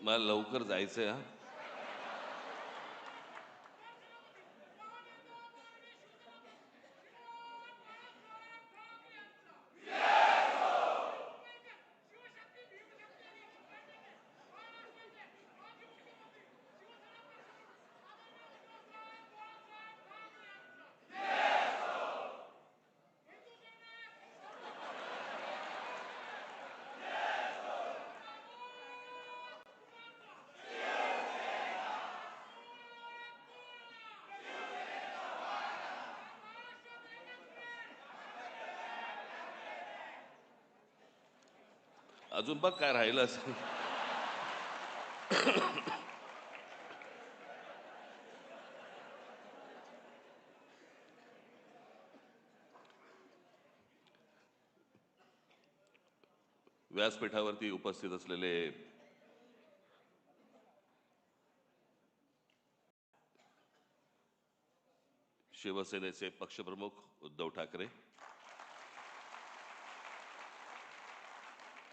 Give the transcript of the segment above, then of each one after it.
मला लवकर जायचंय हा. अजून बघ काय राहिलं असेल. व्यासपीठावरती उपस्थित असलेले शिवसेनेचे पक्षप्रमुख उद्धव ठाकरे,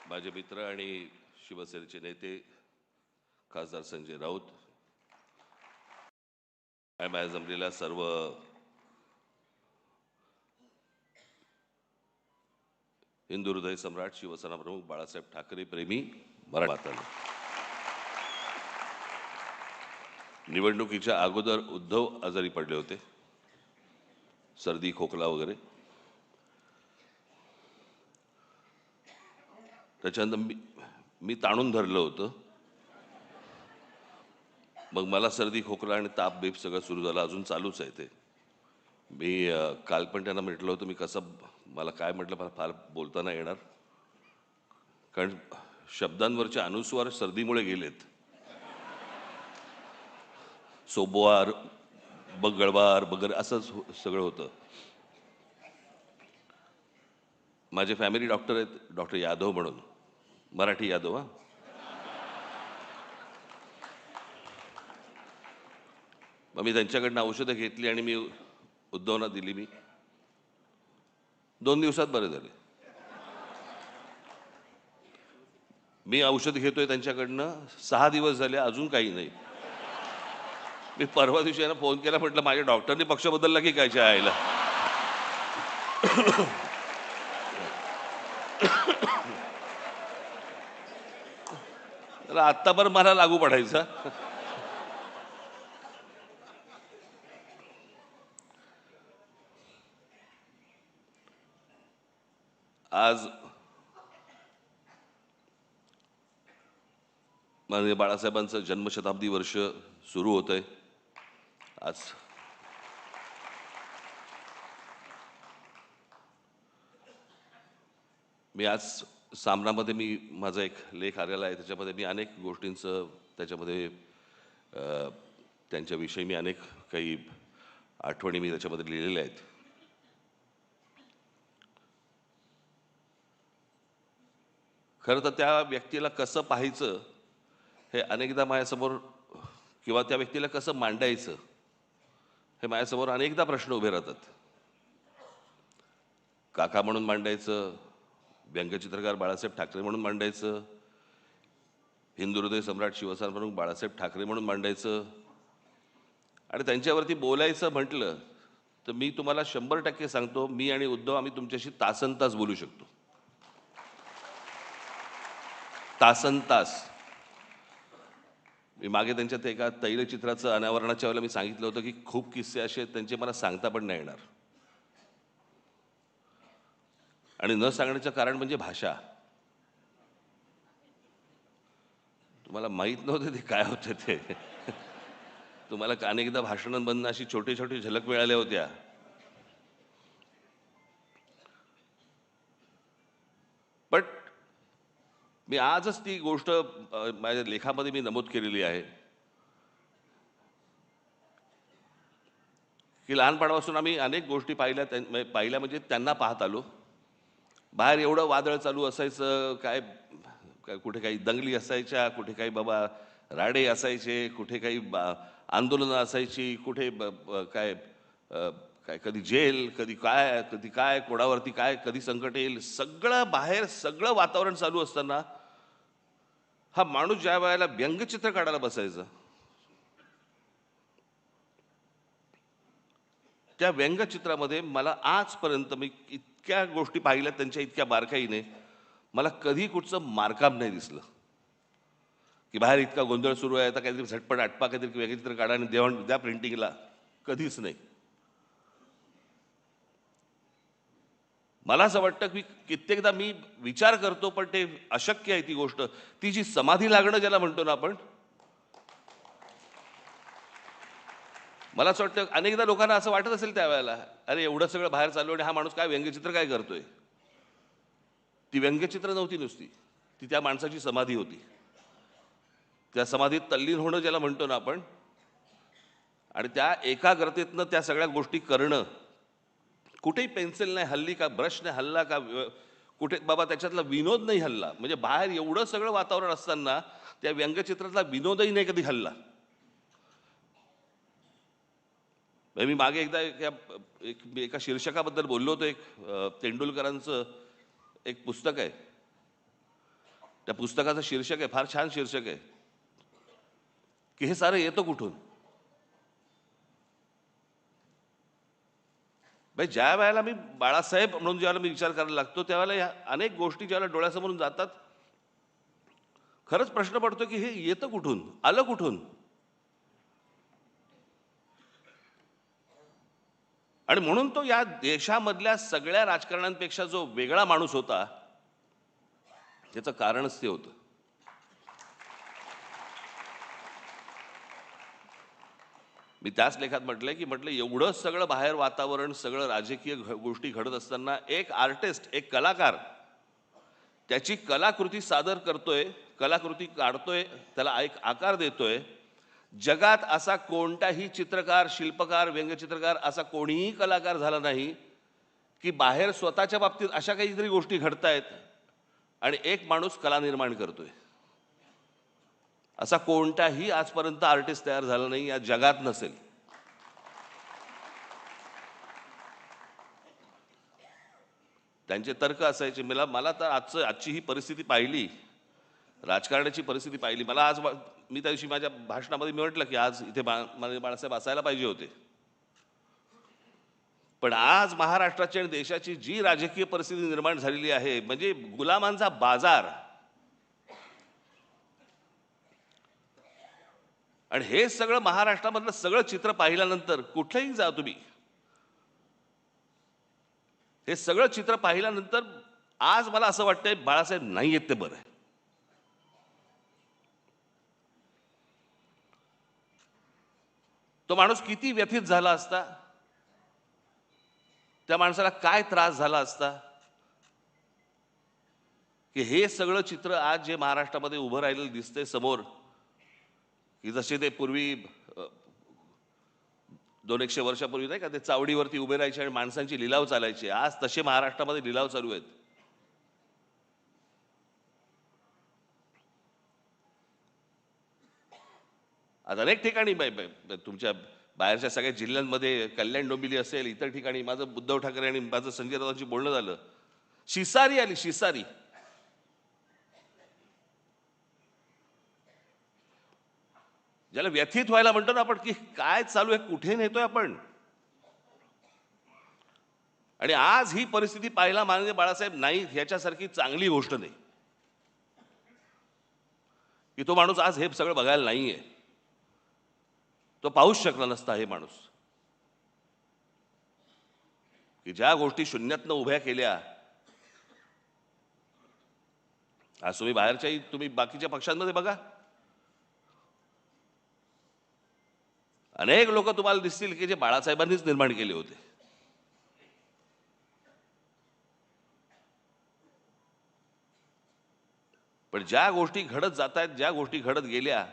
माझे मित्र आणि शिवसेनेचे नेते खासदार संजय राऊत, माझ्या जमलेल्या सर्व हिंदू हृदय सम्राट शिवसेना प्रमुख बाळासाहेब ठाकरे प्रेमी मराठा बांधवांनो, निवडणुकीच्या अगोदर उद्धव आजारी पडले होते, सर्दी खोकला वगैरे. त्याच्यानंतर मी ताणून धरलं होतं. मग मला सर्दी खोकला आणि ताप बीप सगळं सुरू झालं, अजून चालूच आहे ते. मी काल पण त्यांना म्हटलं होतं मी कसं, मला काय म्हटलं, मला फार बोलता नाही येणार कारण शब्दांवरचे अनुस्वार सर्दीमुळे गेलेत. सोबवार, बगळवार वगैरे असं सगळं होतं. माझे फॅमिली डॉक्टर आहेत, डॉक्टर यादव म्हणून, मराठी यादव. हा, मग मी त्यांच्याकडनं औषधं घेतली आणि मी उद्धवना दिली. मी 2 दिवसात बरे झाले. मी औषध घेतोय त्यांच्याकडनं 6 दिवस झाले, अजून काही नाही. मी परवा दिवशी यांना फोन केला, म्हटलं माझ्या डॉक्टरनी पक्ष बदलला की काय आईला. तर आत्ता पण मला लागू पडायचा. आज माननीय बाळासाहेबांचं जन्मशताब्दी वर्ष सुरू होत आहे. आज मी सामनामध्ये माझा एक लेख आलेला आहे, त्याच्यामध्ये मी अनेक गोष्टींचं त्याच्यामध्ये त्यांच्याविषयी मी अनेक काही आठवणी मी त्याच्यामध्ये लिहिलेल्या आहेत. खरं तर त्या व्यक्तीला कसं पाहायचं हे अनेकदा माझ्यासमोर, किंवा त्या व्यक्तीला कसं मांडायचं हे माझ्यासमोर अनेकदा प्रश्न उभे राहतात. काका म्हणून मांडायचं, व्यंगचित्रकार बाळासाहेब ठाकरे म्हणून मांडायचं, हिंदू हृदय सम्राट शिवसेना प्रमुख बाळासाहेब ठाकरे म्हणून मांडायचं, आणि त्यांच्यावरती बोलायचं म्हटलं तर मी तुम्हाला 100% सांगतो, मी आणि उद्धव आम्ही तुमच्याशी तासनतास बोलू शकतो. तासनतास. मी मागे त्यांच्यात एका तैलचित्राचं अनावरणाच्या वेळेला मी सांगितलं होतं की खूप किस्से असे आहेत त्यांचे मला सांगता पण नाही येणार. आणि न सांगण्याचं कारण म्हणजे भाषा. तुम्हाला माहीत नव्हतं ते काय होतं ते. तुम्हाला अनेकदा भाषणांमधून अशी छोटी छोटी झलक मिळाल्या होत्या. बट मी आजच ती गोष्ट माझ्या लेखामध्ये मी नमूद केलेली आहे की लहानपणापासून आम्ही अनेक गोष्टी पाहिल्या म्हणजे त्यांना पाहत आलो. बाहेर एवढं वादळ चालू असायचं, काय काय कुठे काही दंगली असायच्या, कुठे काही बाबा राडे असायचे, कुठे काही आंदोलनं असायची, कुठे काय काय कधी जेल, कधी काय कोणावरती काय कधी संकट येईल, सगळं बाहेर सगळं वातावरण चालू असताना हा माणूस ज्या वेळेला व्यंगचित्र काढायला बसायचा, त्या व्यंगचित्रामध्ये मला आजपर्यंत मी इतक्या गोष्टी पाहिल्या त्यांच्या इतक्या बारकाईने, मला कधी कुठचं मारकाम नाही दिसलं की बाहेर इतका गोंधळ सुरू आहे आता काहीतरी झटपट आटपा काहीतरी व्यंगचित्र काढा आणि द्या प्रिंटिंगला. कधीच नाही. मला असं वाटतं की कित्येकदा मी विचार करतो, पण ते अशक्य आहे ती गोष्ट. ती जी समाधी लागणं ज्याला म्हणतो ना आपण, मला असं वाटतं अनेकदा लोकांना असं वाटत असेल त्यावेळेला, अरे एवढं सगळं बाहेर चालू आणि हा माणूस काय व्यंगचित्र काय करतोय. ती व्यंगचित्र नव्हती नुसती, ती त्या माणसाची समाधी होती. त्या समाधीत तल्लीन होणं ज्याला म्हणतो ना आपण, आणि त्या एकाग्रतेतनं त्या सगळ्या गोष्टी करणं. कुठेही पेन्सिल नाही हल्ली का, ब्रश नाही हल्ला का, कुठे बाबा त्याच्यातला विनोद नाही हल्ला. म्हणजे बाहेर एवढं सगळं वातावरण असताना त्या व्यंगचित्रातला विनोदही नाही कधी हल्ला. मी मागे एकदा एका शीर्षकाबद्दल बोललो होतो. तेंडुलकरांचं एक पुस्तक आहे. त्या पुस्तकाचं शीर्षक आहे, फार छान शीर्षक आहे, की हे सारं येतं कुठून. ज्या वेळेला मी बाळासाहेब म्हणून ज्यावेळेला मी विचार करायला लागतो, त्यावेळेला ह्या अनेक गोष्टी ज्यावेळेला डोळ्यासमोरून जातात, खरंच प्रश्न पडतो की हे येतं कुठून, आलं कुठून. आणि म्हणून तो या देशामधल्या सगळ्या राजकारण्यांपेक्षा जो वेगळा माणूस होता, त्याचं कारणच ते होतं. मी त्याच लेखात म्हटलं एवढं सगळं बाहेर वातावरण, सगळं राजकीय गोष्टी घडत असताना एक आर्टिस्ट, एक कलाकार त्याची कलाकृती सादर करतोय, कलाकृती काढतोय, त्याला एक आकार देतोय. जगात असा कोणताही चित्रकार, शिल्पकार, व्यंगचित्रकार असा कोणीही कलाकार झाला नाही की बाहेर स्वतःच्या बाबतीत अशा काहीतरी गोष्टी घडतायत आणि एक माणूस कला निर्माण करतोय. असा कोणताही आजपर्यंत आर्टिस्ट तयार झाला नाही, या जगात नसेल. त्यांचे तर्क असायचे. मला तर आजची ही परिस्थिती पाहिली, राजकारणाची परिस्थिती पाहिली, मला आज मी त्या दिवशी माझ्या भाषणामध्ये मी म्हटलं की आज इथे बाळासाहेब असायला पाहिजे होते. पण आज महाराष्ट्राची आणि देशाची जी राजकीय परिस्थिती निर्माण झालेली आहे, म्हणजे गुलामांचा बाजार. आणि हे सगळं महाराष्ट्रामधलं सगळं चित्र पाहिल्यानंतर, कुठेही जा तुम्ही, हे सगळं चित्र पाहिल्यानंतर आज मला असं वाटतंय बाळासाहेब नाही आहेत ते बरं आहे. तो माणूस किती व्यथित झाला असता, त्या माणसाला काय त्रास झाला असता, की हे सगळं चित्र आज जे महाराष्ट्रामध्ये उभं राहिलेलं दिसतंय समोर, की जसे ते पूर्वी 200-100 वर्षापूर्वी नाही का ते चावडीवरती उभे राहायचे आणि माणसांची लिलाव चालायचे, आज तसे महाराष्ट्रामध्ये लिलाव चालू आहेत. आज अनेक ठिकाणी तुमच्या बाहेरच्या सगळ्या जिल्ह्यांमध्ये, कल्याण डोंबिवली असेल, इतर ठिकाणी माझं उद्धव ठाकरे आणि माझं संजय राऊतांची बोलणं झालं. शिसारी आली, शिसारी. ज्याला व्यथित व्हायला म्हणतो ना आपण, की काय चालू आहे, कुठे नेतोय आपण. आणि आज ही परिस्थिती पाहायला माननीय बाळासाहेब नाही ह्याच्यासारखी चांगली गोष्ट नाही, की तो माणूस आज हे सगळं बघायला नाहीये. तो पाहूच शकला नसता हे माणूस, की ज्या गोष्टी शून्यातनं उभ्या केल्या आज तुम्ही बाकीच्या पक्षांमध्ये बघा, अनेक लोक तुम्हाला दिसतील की जे बाळासाहेबांनीच निर्माण केले होते. पण ज्या गोष्टी घडत जात आहेत, ज्या गोष्टी घडत गेल्या,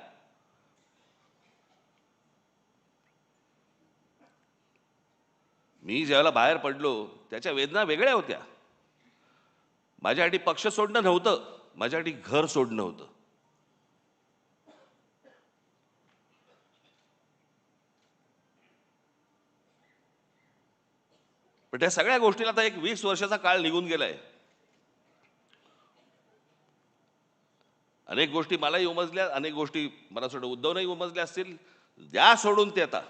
मी ज्यावेळेला बाहेर पडलो त्याच्या वेदना वेगळ्या होत्या. माझ्यासाठी पक्ष सोडणं नव्हतं, माझ्यासाठी घर सोडणं होतं. पण त्या सगळ्या गोष्टीला आता एक 20 वर्षाचा काळ निघून गेलाय. अनेक गोष्टी मलाही उमजल्या, अनेक गोष्टी मला सोडून उद्धवनंही उमजल्या असतील. द्या सोडून ते आता.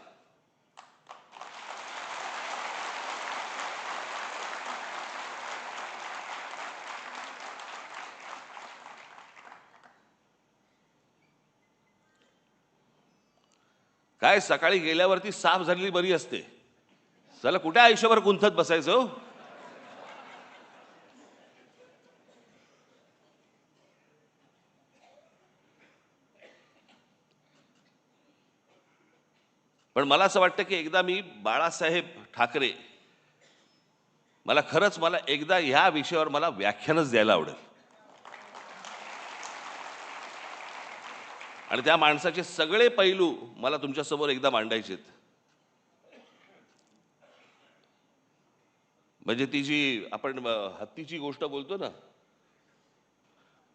काय सकाळी गेल्यावरती साफ झालेली बरी असते. चला कुठे आयुष्यभर गुंतत बसायचं हो? पण मला असं वाटतं की एकदा मी बाळासाहेब ठाकरे, मला एकदा ह्या विषयावर मला व्याख्यानच द्यायला आवडेल. आणि त्या माणसाचे सगळे पैलू मला तुमच्यासमोर एकदा मांडायचे. म्हणजे ती जी आपण हत्तीची गोष्ट बोलतो ना,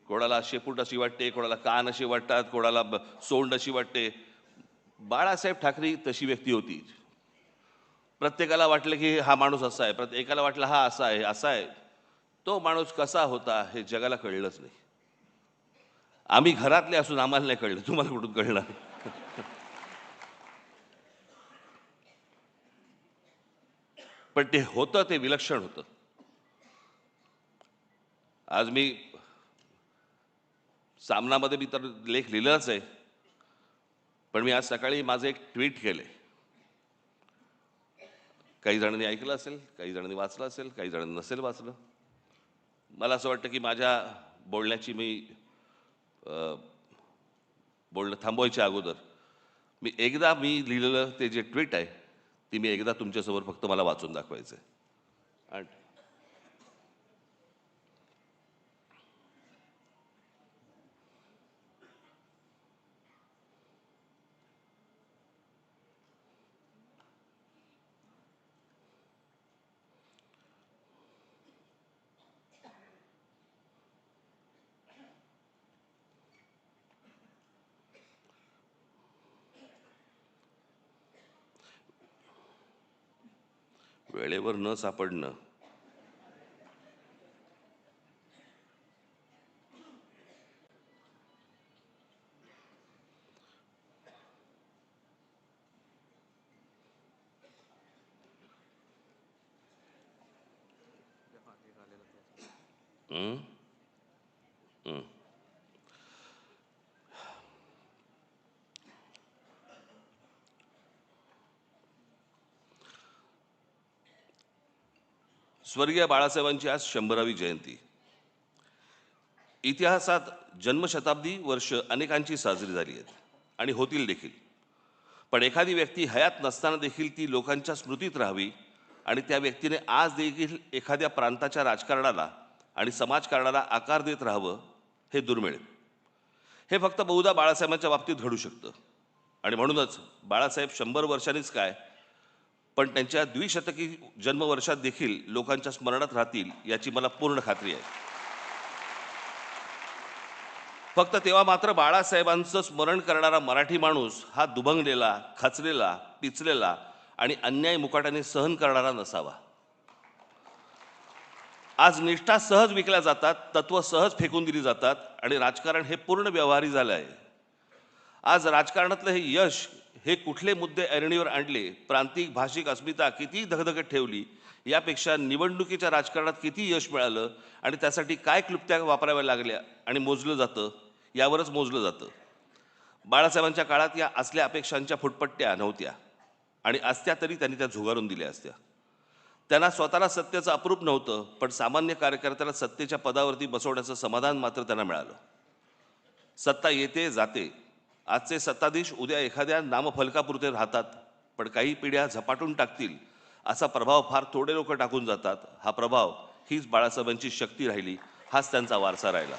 कोणाला शेपूट अशी वाटते, कोणाला कान अशी वाटतात, कोणाला सोंड अशी वाटते. बाळासाहेब ठाकरे तशी व्यक्ती होती. प्रत्येकाला वाटलं की हा माणूस असा आहे, प्रत्येकाला वाटलं हा असा आहे, असा आहे. तो माणूस कसा होता हे जगाला कळलंच नाही. आम्ही घरातले असून आम्हाला नाही कळलं, तुम्हाला कुठून कळणार? पण ते होतं, ते विलक्षण होतं. आज मी सामनामध्ये मी तर लेख लिहिलाच आहे, पण मी आज सकाळी माझं एक ट्विट केलंय. काही जणांनी ऐकलं असेल, काही जणांनी वाचलं असेल, काही जणांनी नसेल वाचलं. मला असं वाटतं की माझ्या बोलण्याची बोलणं थांबवायच्या अगोदर मी लिहिलेलं ते जे ट्विट आहे ती मी एकदा तुमच्यासमोर फक्त मला वाचून दाखवायचं आहे. वेळेवर न सापडणं स्वर्गीय बाळासाहेबांची आज 100वी जयंती. इतिहासात जन्मशताब्दी वर्ष अनेकांची साजरी झाली आहेत आणि होतील देखील. पण एखादी व्यक्ती हयात नसताना देखील ती लोकांच्या स्मृतीत राहावी आणि त्या व्यक्तीने आज देखील एखाद्या प्रांताच्या राजकारणाला आणि समाजकारणाला आकार देत राहावं हे दुर्मिळ. हे फक्त बहुधा बाळासाहेबांच्या बाबतीत घडू शकतं. आणि म्हणूनच बाळासाहेब 100 वर्षांनीच काय, पण त्यांच्या द्विशतकी जन्मवर्षात देखील लोकांच्या स्मरणात राहतील याची मला पूर्ण खात्री आहे. फक्त तेव्हा मात्र बाळासाहेबांचं स्मरण करणारा मराठी माणूस हा दुभंगलेला, खचलेला, पिचलेला आणि अन्याय मुकाट्याने सहन करणारा नसावा. आज निष्ठा सहज विकल्या जातात, तत्व सहज फेकून दिली जातात आणि राजकारण हे पूर्ण व्यवहारी झालं आहे. आज राजकारणातलं हे यश, हे कुठले मुद्दे ऐरणीवर आणले, प्रांतिक भाषिक अस्मिता किती धगधगत ठेवली, यापेक्षा निवडणुकीच्या राजकारणात किती यश मिळालं आणि त्यासाठी काय क्लुप्त्या वापराव्या लागल्या आणि मोजलं जातं, यावरच मोजलं जातं. बाळासाहेबांच्या काळात या असल्या अपेक्षांच्या फुटपट्ट्या नव्हत्या आणि असत्या तरी त्यांनी त्या झुगारून दिल्या असत्या. त्यांना स्वतःला सत्तेचं अप्रूप नव्हतं, पण सामान्य कार्यकर्त्याला सत्तेच्या पदावरती बसवण्याचं समाधान मात्र त्यांना मिळालं. सत्ता येते जाते. आजचे सत्ताधीश उद्या एखाद्या नामफलकापुरते राहतात, पण काही पिढ्या झपाटून टाकतील असा प्रभाव फार थोडे लोक टाकून जातात. हा प्रभाव हीच बाळासाहेबांची शक्ती राहिली, हाच त्यांचा वारसा राहिला.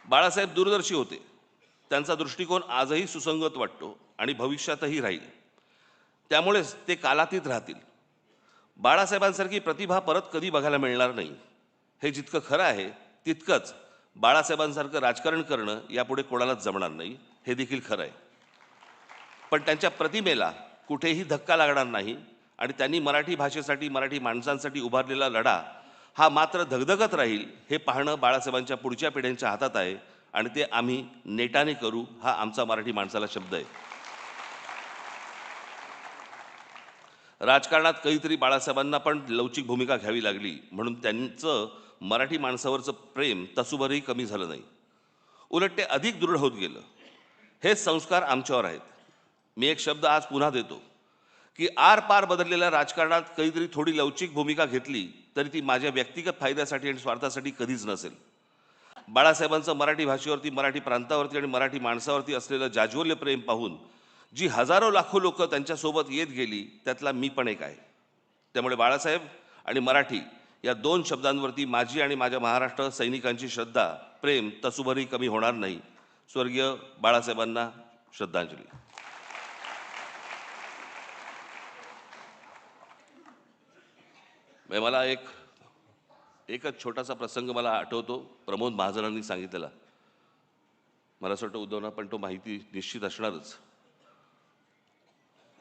बाळासाहेब दूरदर्शी होते. त्यांचा दृष्टिकोन आजही सुसंगत वाटतो आणि भविष्यातही राहील. त्यामुळेच ते कालातीत राहतील. बाळासाहेबांसारखी प्रतिभा परत कधी बघायला मिळणार नाही. हे जितकं खरं आहे तितकंच बाळासाहेबांसारखं राजकारण करणं यापुढे कोणालाच जमणार नाही, हे देखील खरं आहे. पण त्यांच्या प्रतिमेला कुठेही धक्का लागणार नाही आणि त्यांनी मराठी भाषेसाठी, मराठी माणसांसाठी उभारलेला लढा हा मात्र धगधगत राहील, हे पाहणं बाळासाहेबांच्या पुढच्या पिढ्यांच्या हातात आहे आणि ते आम्ही नेटाने करू, हा आमचा मराठी माणसाला शब्द आहे. राजकारणात कधीतरी बाळासाहेबांना पण लवचिक भूमिका घ्यावी लागली, म्हणून त्यांचं मराठी माणसावरचं प्रेम तसूभरही कमी झालं नाही, उलट ते अधिक दृढ होत गेलं. हेच संस्कार आमच्यावर आहेत. मी एक शब्द आज पुन्हा देतो की आरपार बदललेल्या राजकारणात कधीतरी थोडी लवचिक भूमिका घेतली तरी ती माझ्या व्यक्तिगत फायद्यासाठी आणि स्वार्थासाठी कधीच नसेल. बाळासाहेबांचं मराठी भाषेवरती, मराठी प्रांतावरती आणि मराठी माणसावरती असलेलं जाज्वल्य प्रेम पाहून जी हजारो लाखो लोक त्यांच्यासोबत येत गेली, त्यातला मी पण एक आहे. त्यामुळे बाळासाहेब आणि मराठी या दोन शब्दांवरती माझी आणि माझ्या महाराष्ट्र सैनिकांची श्रद्धा, प्रेम तसूभरही कमी होणार नाही. स्वर्गीय बाळासाहेबांना श्रद्धांजली. मला एकच छोटासा प्रसंग मला आठवतो, प्रमोद महाजनांनी सांगितलेला. मला असं वाटतं उद्धवना पण तो माहिती निश्चित असणारच.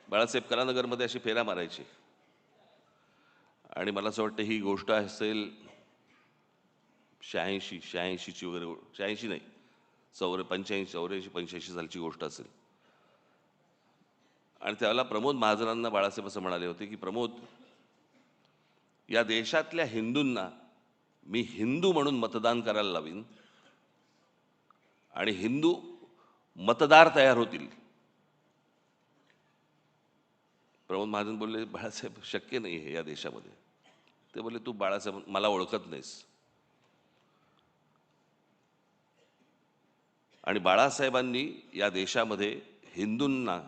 बाळासाहेब कलानगरमध्ये अशी फेऱ्या मारायचे आणि मला असं वाटतं ही गोष्ट असेल 86ची वगैरे, 86 नाही, 85 सालची गोष्ट असेल. आणि त्यावेळेला प्रमोद महाजनांना बाळासाहेब असं म्हणाले होते की प्रमोद, या देशातल्या हिंदूंना मी हिंदू म्हणून मतदान करायला लावीन आणि हिंदू मतदार तयार होतील. प्रमोद महाजन बोलले, बाळासाहेब शक्य नाही हे या देशामध्ये. ते बोलले, तू बाळासाहेब मला ओळखत नाहीस. आणि बाळासाहेबांनी या देशामध्ये हिंदूंना,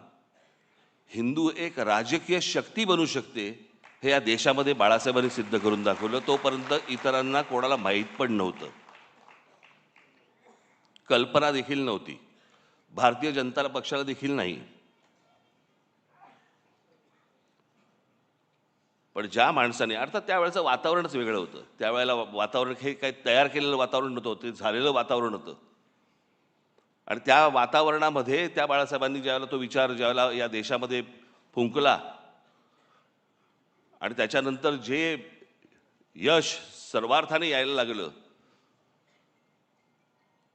हिंदू एक राजकीय शक्ती बनू शकते हे या देशामध्ये बाळासाहेबांनी सिद्ध करून दाखवलं. तोपर्यंत इतरांना कोणाला माहीत पण नव्हतं, कल्पना देखील नव्हती, भारतीय जनता पक्षाला देखील नाही. पण ज्या माणसाने, अर्थात त्यावेळेचं वातावरणच वेगळं होतं. त्यावेळेला वातावरण हे काही तयार केलेलं वातावरण नव्हतं, ते झालेलं वातावरण होतं. आणि त्या वातावरणामध्ये त्या बाळासाहेबांनी ज्यावेळेला तो विचार ज्यावेळेला या देशामध्ये फुंकला आणि त्याच्यानंतर जे यश सर्वार्थाने यायला लागलं,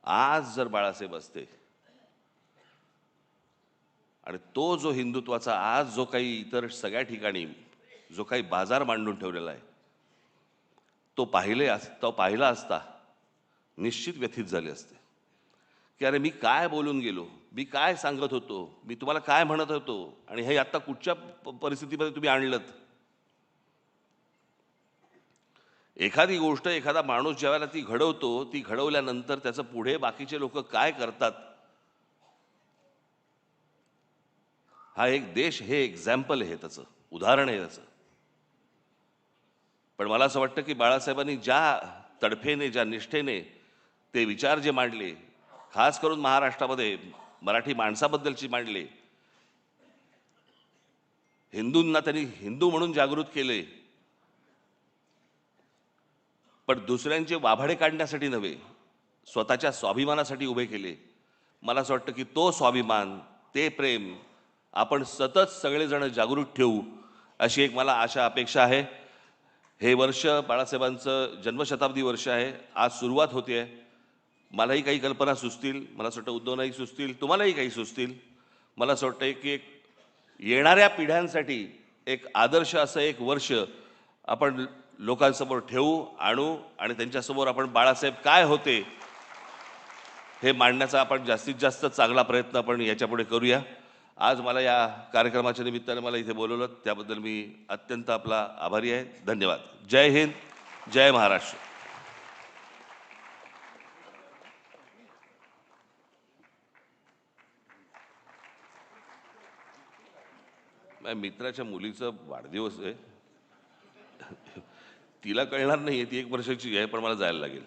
आज जर बाळासाहेब असते आणि तो जो हिंदुत्वाचा आज जो काही इतर सगळ्या ठिकाणी जो काही बाजार मांडून ठेवलेला आहे, तो पाहिला असता निश्चित व्यथित झाले असते की अरे मी काय बोलून गेलो, मी काय सांगत होतो, मी तुम्हाला काय म्हणत होतो आणि हे आता कुठच्या परिस्थितीमध्ये तुम्ही आणलं. एखादी गोष्ट, एखादा माणूस ज्यावेळेला ती घडवतो, ती घडवल्यानंतर त्याचं पुढे बाकीचे लोक काय करतात, हा एक देश, हे एक्झाम्पल आहे, त्याचं उदाहरण आहे त्याचं. पण मला असं वाटतं की बाळासाहेबांनी ज्या तडफेने, ज्या निष्ठेने ते विचार जे मांडले, खास करून महाराष्ट्रामध्ये मराठी माणसाबद्दलची मांडले, हिंदूंना त्यांनी हिंदू म्हणून जागृत केले, पण दुसऱ्यांचे वाभाडे काढण्यासाठी नव्हे, स्वतःच्या स्वाभिमानासाठी उभे केले. मला असं वाटतं की तो स्वाभिमान, ते प्रेम आपण सतत सगळेजण जागृत ठेवू, अशी एक मला आशा, अपेक्षा आहे. हे वर्ष बाळासाहेबांचं जन्मशताब्दी वर्ष आहे. आज सुरुवात होते आहे. मलाही काही कल्पना सुचतील, मला असं वाटतं उद्धवनाही सुचतील, तुम्हालाही काही सुचतील. मला असं वाटतं की एक येणाऱ्या पिढ्यांसाठी एक आदर्श असं एक वर्ष आपण लोकांसमोर ठेवू, आणू आणि त्यांच्यासमोर आपण बाळासाहेब काय होते हे मांडण्याचा आपण जास्तीत जास्त चांगला प्रयत्न आपण याच्यापुढे करूया. आज मला या कार्यक्रमाच्या निमित्ताने मला इथे बोलवलं त्याबद्दल मी अत्यंत आपला आभारी आहे. धन्यवाद. जय हिंद, जय महाराष्ट्र. माझ्या मित्राच्या मुलीचा वाढदिवस आहे. तिला कळणार नाहीये, ती 1 वर्षाची आहे, पण मला जायला लागेल.